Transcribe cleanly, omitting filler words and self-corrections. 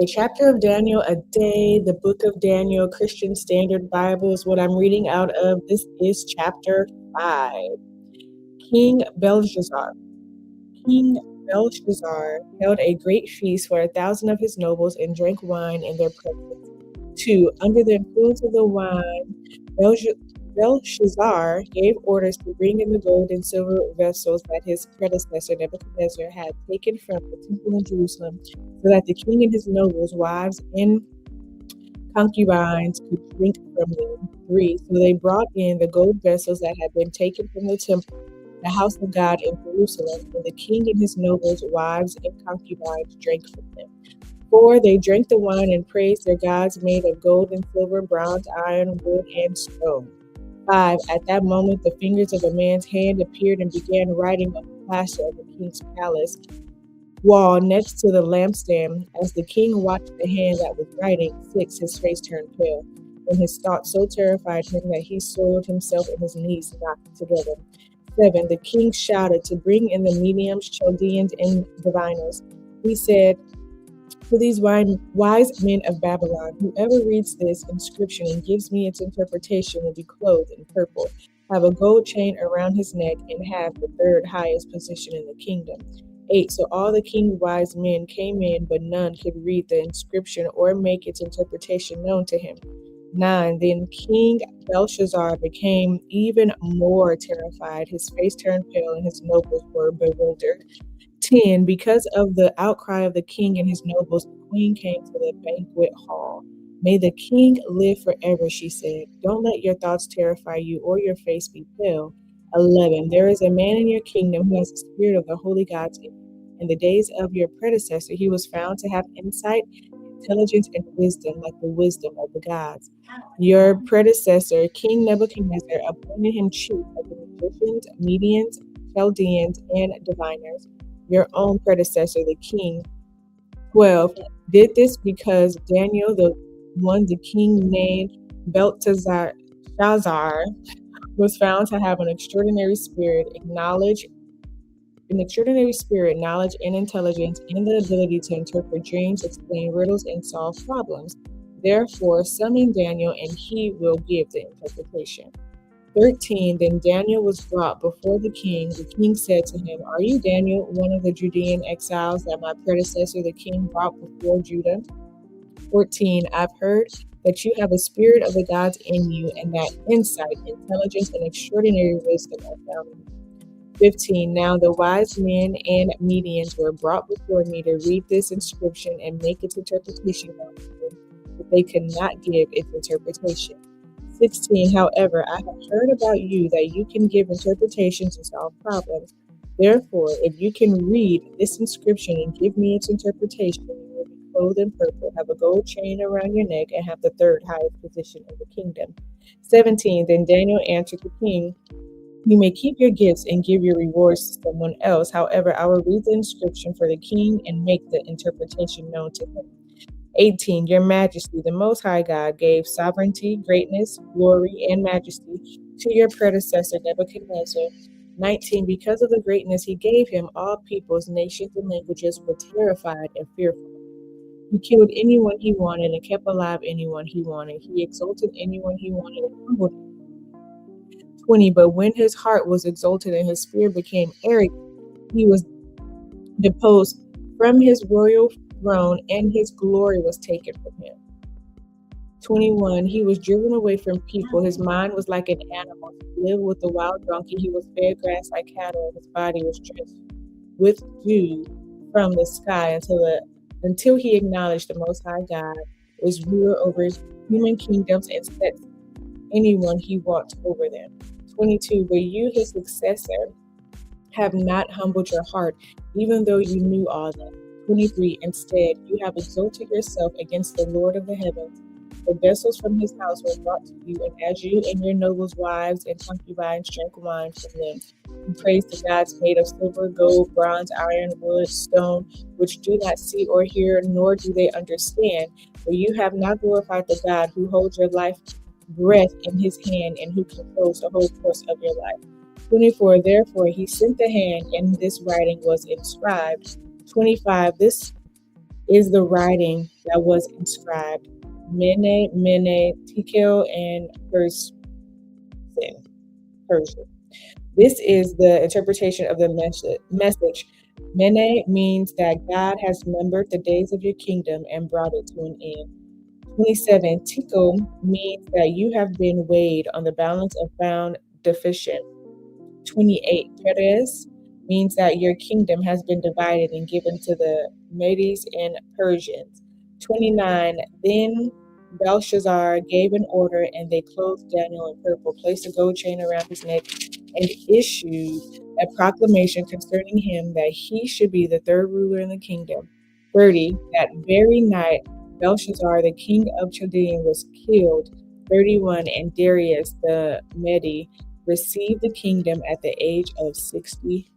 A chapter of Daniel a day, the book of Daniel, Christian Standard Bible is what I'm reading out of. This is chapter 5. King Belshazzar. King Belshazzar held a great feast for 1,000 of his nobles and drank wine in their presence. 2. Under the influence of the wine, Belshazzar gave orders to bring in the gold and silver vessels that his predecessor Nebuchadnezzar had taken from the temple in Jerusalem, so that the king and his nobles, wives, and concubines could drink from them. 3. So they brought in the gold vessels that had been taken from the temple, the house of God in Jerusalem, and the king and his nobles, wives, and concubines drank from them. 4. They drank the wine and praised their gods made of gold and silver, bronze, iron, wood, and stone. 5. At that moment, the fingers of a man's hand appeared and began writing on the plaster of the king's palace wall next to the lampstand. As the king watched the hand that was writing, 6. His face turned pale, and his thoughts so terrified him that he soiled himself and his knees knocked together. 7. The king shouted to bring in the mediums, Chaldeans, and diviners. He said to these wise men of Babylon, whoever reads this inscription and gives me its interpretation will be clothed in purple, have a gold chain around his neck, and have the third highest position in the kingdom. 8. So all the king's wise men came in, but none could read the inscription or make its interpretation known to him. 9. Then King Belshazzar became even more terrified. His face turned pale, and his nobles were bewildered. 10. Because of the outcry of the king and his nobles, the queen came to the banquet hall. May the king live forever, she said. Don't let your thoughts terrify you or your face be pale. 11. There is a man in your kingdom who has the spirit of the holy gods in him. In the days of your predecessor, he was found to have insight, intelligence, and wisdom like the wisdom of the gods. Your predecessor, King Nebuchadnezzar, appointed him chief of the magicians, mediums, Chaldeans, and diviners. Your own predecessor, the king, 12, did this because Daniel, the one the king named Belteshazzar, was found to have an extraordinary spirit, knowledge, and intelligence, and the ability to interpret dreams, explain riddles, and solve problems. Therefore, summon Daniel, and he will give the interpretation. 13. Then Daniel was brought before the king. The king said to him, Are you Daniel, one of the Judean exiles that my predecessor, the king, brought before Judah? 14. I've heard that you have a spirit of the gods in you, and that insight, intelligence, and extraordinary wisdom are found in you. 15. Now the wise men and mediums were brought before me to read this inscription and make its interpretation known to them, but they could not give its interpretation. 16. However, I have heard about you that you can give interpretations and solve problems. Therefore, if you can read this inscription and give me its interpretation, you will be clothed in purple, have a gold chain around your neck, and have the third highest position in the kingdom. 17. Then Daniel answered the king, You may keep your gifts and give your rewards to someone else. However, I will read the inscription for the king and make the interpretation known to him. 18. Your Majesty, the Most High God, gave sovereignty, greatness, glory, and majesty to your predecessor Nebuchadnezzar. 19. Because of the greatness he gave him, all peoples, nations, and languages were terrified and fearful. He killed anyone he wanted and kept alive anyone he wanted. He exalted anyone he wanted and humbled anyone. 20. But when his heart was exalted and his spirit became arrogant, he was deposed from his royal throne, and his glory was taken from him. 21. He was driven away from people. His mind was like an animal. He lived with the wild donkey. He was fed grass like cattle, and his body was drenched with dew from the sky until he acknowledged the Most High God was ruler over human kingdoms and set anyone he wants over them. 22. But you, his successor, have not humbled your heart, even though you knew all that. 23. Instead, you have exalted yourself against the Lord of the heavens. The vessels from his house were brought to you, and as you and your nobles' wives and concubines drank wine from them, you praised the gods made of silver, gold, bronze, iron, wood, stone, which do not see or hear, nor do they understand. For you have not glorified the God who holds your life breath in his hand and who controls the whole course of your life. 24. Therefore, he sent the hand, and this writing was inscribed. 25. This is the writing that was inscribed. Mene, Mene, Tekel, and Persian. This is the interpretation of the message. Mene means that God has numbered the days of your kingdom and brought it to an end. 27. Tickle means that you have been weighed on the balance and found deficient. 28. Perez means that your kingdom has been divided and given to the Medes and Persians. 29. Then Belshazzar gave an order, and they clothed Daniel in purple, placed a gold chain around his neck, and issued a proclamation concerning him that he should be the third ruler in the kingdom. 30. That very night, Belshazzar, the king of Chaldean, was killed. 31. And Darius the Mede received the kingdom at the age of 64.